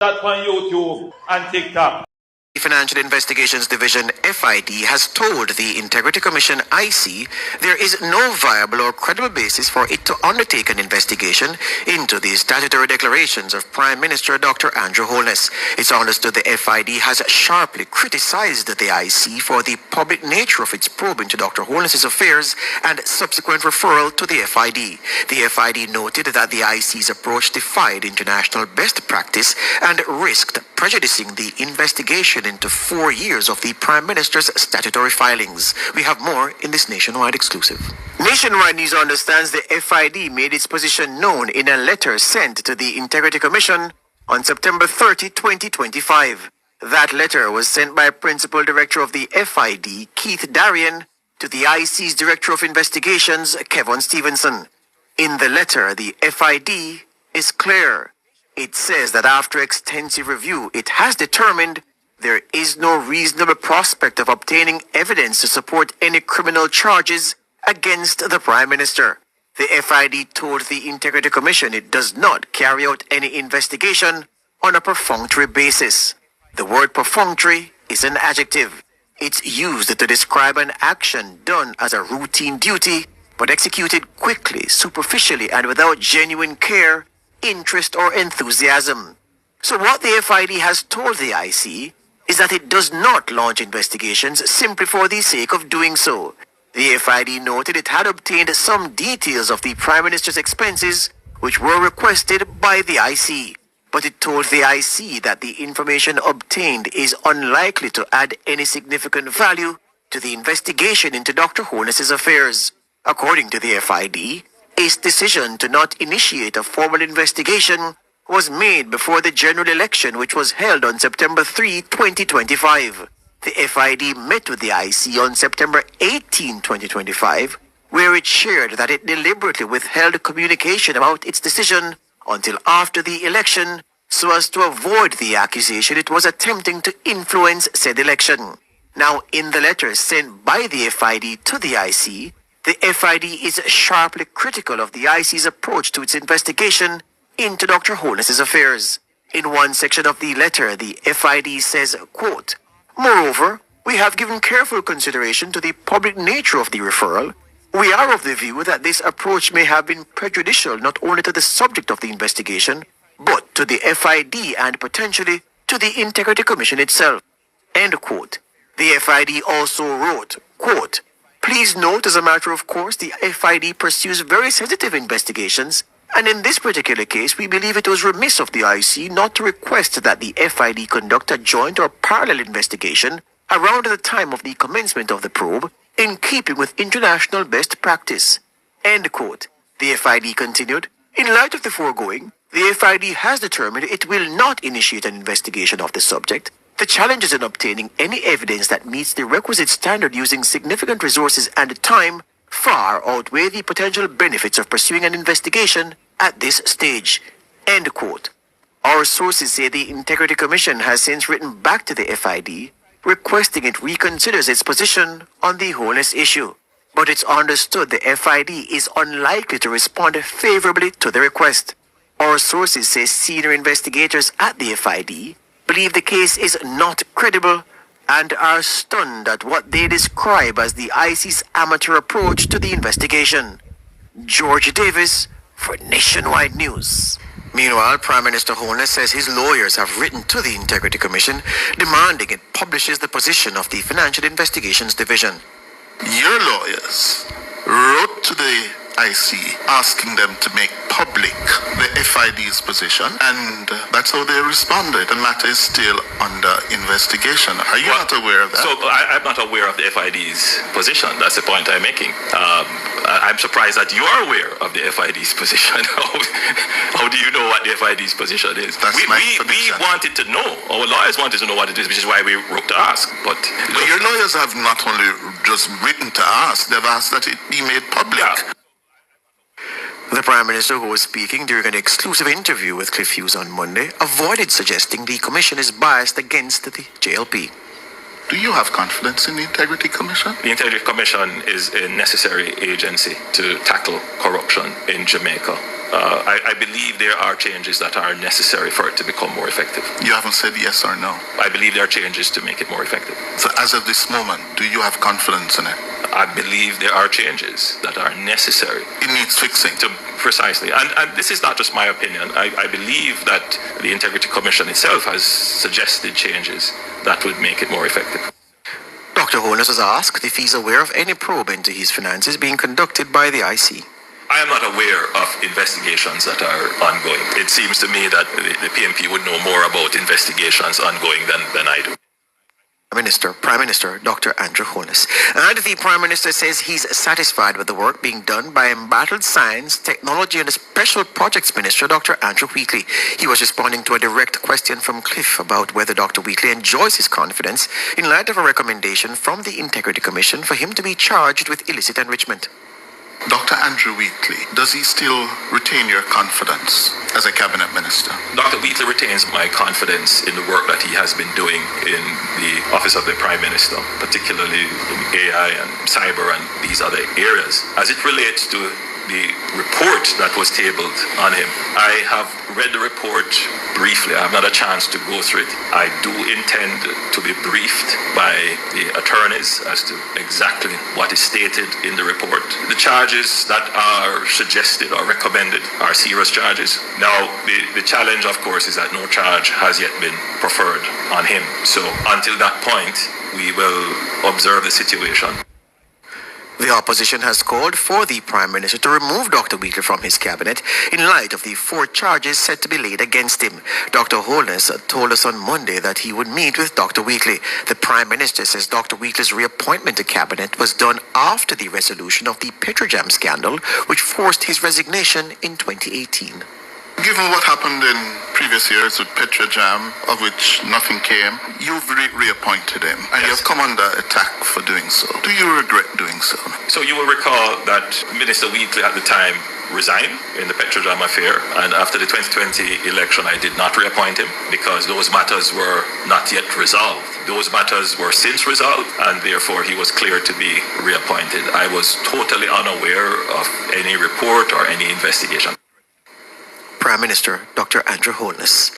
that on YouTube and TikTok. The Financial Investigations Division FID has told the Integrity Commission IC there is no viable or credible basis for it to undertake an investigation into the statutory declarations of Prime Minister Dr. Andrew Holness. It's understood the FID has sharply criticized the IC for the public nature of its probe into Dr. Holness's affairs and subsequent referral to the FID. The FID noted that the IC's approach defied international best practice and risked prejudicing the investigation into 4 years of the Prime Minister's statutory filings. We have more in this Nationwide exclusive. Nationwide News understands the FID made its position known in a letter sent to the Integrity Commission on September 30, 2025. That letter was sent by Principal Director of the FID, Keith Darian, to the IC's Director of Investigations, Kevin Stevenson. In the letter, the FID is clear. It says that after extensive review, it has determined there is no reasonable prospect of obtaining evidence to support any criminal charges against the Prime Minister. The FID told the Integrity Commission it does not carry out any investigation on a perfunctory basis. The word perfunctory is an adjective. It's used to describe an action done as a routine duty, but executed quickly, superficially, and without genuine care, interest, or enthusiasm. So what the FID has told the IC is that it does not launch investigations simply for the sake of doing so. The FID noted it had obtained some details of the Prime Minister's expenses which were requested by the IC, but it told the IC that the information obtained is unlikely to add any significant value to the investigation into Dr. Holness's affairs. According to the FID, its decision to not initiate a formal investigation was made before the general election, which was held on September 3, 2025. The FID met with the IC on September 18, 2025, where it shared that it deliberately withheld communication about its decision until after the election so as to avoid the accusation it was attempting to influence said election. Now, in the letter sent by the FID to the IC, the FID is sharply critical of the IC's approach to its investigation into Dr. Holness's affairs. In one section of the letter, the FID says, quote, "Moreover, we have given careful consideration to the public nature of the referral. We are of the view that this approach may have been prejudicial not only to the subject of the investigation, but to the FID and potentially to the Integrity Commission itself." End quote. The FID also wrote, quote, "Please note, as a matter of course, the FID pursues very sensitive investigations, and in this particular case, we believe it was remiss of the IC not to request that the FID conduct a joint or parallel investigation around the time of the commencement of the probe, in keeping with international best practice." End quote. The FID continued, "In light of the foregoing, the FID has determined it will not initiate an investigation of the subject. The challenges in obtaining any evidence that meets the requisite standard using significant resources and time far outweigh the potential benefits of pursuing an investigation at this stage." End quote. Our sources say the Integrity Commission has since written back to the FID requesting it reconsiders its position on the Holness issue. But it's understood the FID is unlikely to respond favorably to the request. Our sources say senior investigators at the FID believe the case is not credible and are stunned at what they describe as the IC's amateur approach to the investigation. George Davis for Nationwide News. Meanwhile, Prime Minister Holness says his lawyers have written to the Integrity Commission demanding it publishes the position of the Financial Investigations Division. Your lawyers wrote to the IC asking them to make public the FID's position, and that's how they responded. The matter is still under investigation. Are you not aware of that? So I'm not aware of the FID's position. That's the point I'm making. I'm surprised that you are aware of the FID's position. How do you know what the FID's position is? We wanted to know. Our lawyers wanted to know what it is, which is why we wrote to ask. But your lawyers have not only just written to ask, they've asked that it be made public. Yeah. The Prime Minister, who was speaking during an exclusive interview with Cliff Hughes on Monday, avoided suggesting the Commission is biased against the JLP. Do you have confidence in the Integrity Commission? The Integrity Commission is a necessary agency to tackle corruption in Jamaica. I believe there are changes that are necessary for it to become more effective. You haven't said yes or no. I believe there are changes to make it more effective. So as of this moment, do you have confidence in it? I believe there are changes that are necessary. It needs fixing. Precisely. And this is not just my opinion. I believe that the Integrity Commission itself has suggested changes that would make it more effective. Dr. Holness was asked if he's aware of any probe into his finances being conducted by the IC. I am not aware of investigations that are ongoing. It seems to me that the PMP would know more about investigations ongoing than I do. Prime Minister Dr. Andrew Holness. And the Prime Minister says he's satisfied with the work being done by Embattled Science, Technology and Special Projects Minister Dr. Andrew Wheatley. He was responding to a direct question from Cliff about whether Dr. Wheatley enjoys his confidence in light of a recommendation from the Integrity Commission for him to be charged with illicit enrichment. Dr. Andrew Wheatley, does he still retain your confidence as a cabinet minister? Dr. Wheatley retains my confidence in the work that he has been doing in the office of the Prime Minister, particularly in AI and cyber and these other areas. As it relates to the report that was tabled on him, I have read the report briefly. I have not a chance to go through it. I do intend to be briefed by the attorneys as to exactly what is stated in the report. The charges that are suggested or recommended are serious charges. Now, the challenge, of course, is that no charge has yet been preferred on him. So until that point, we will observe the situation. The opposition has called for the Prime Minister to remove Dr. Wheatley from his cabinet in light of the 4 charges set to be laid against him. Dr. Holness told us on Monday that he would meet with Dr. Wheatley. The Prime Minister says Dr. Wheatley's reappointment to cabinet was done after the resolution of the Petrojam scandal, which forced his resignation in 2018. Given what happened in previous years with Petrojam, of which nothing came, you've reappointed him, and Yes. you've come under attack for doing so. Do you regret doing so? So you will recall that Minister Wheatley at the time resigned in the Petrojam affair, and after the 2020 election I did not reappoint him because those matters were not yet resolved. Those matters were since resolved, and therefore he was clear to be reappointed. I was totally unaware of any report or any investigation. Prime Minister Dr. Andrew Holness.